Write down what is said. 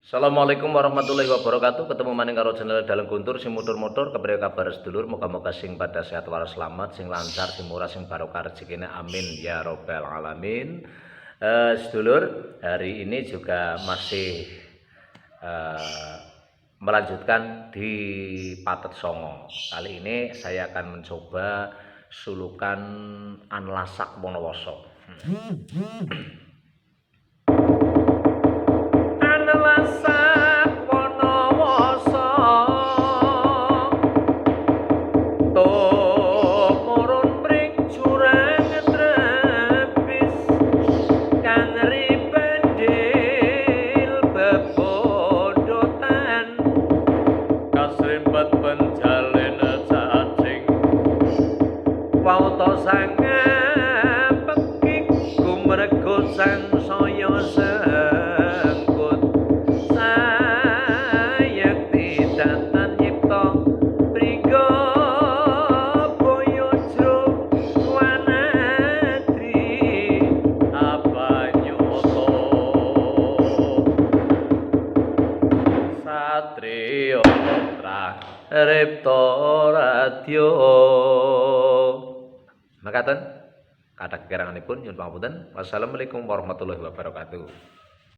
Assalamualaikum warahmatullahi wabarakatuh. Ketemu maning karo channel Dalang Guntur sing motor-motor. Kepriye kabar sedulur? Moga-moga sing pada sehat waras selamat, sing lancar, sing murah, sing barokah rezekine. Amin ya robbal alamin. Sedulur, hari ini juga masih melanjutkan di Patet Songo. Kali ini saya akan mencoba sulukan Anlasak Wonowoso. Anlasak Wonowoso tumurun mring jurang trepis kang ripendil bebodotan kasrempet penjalin cacing wauta sangapekik gumregut sang saya sengkut sayekti datan nyipta priga boyojro wanadri abanyoto satriya ripta radya makaten kathah kekiranganipun nyuwun pangapunten. Wassalamualaikum warahmatullahi wabarakatuh.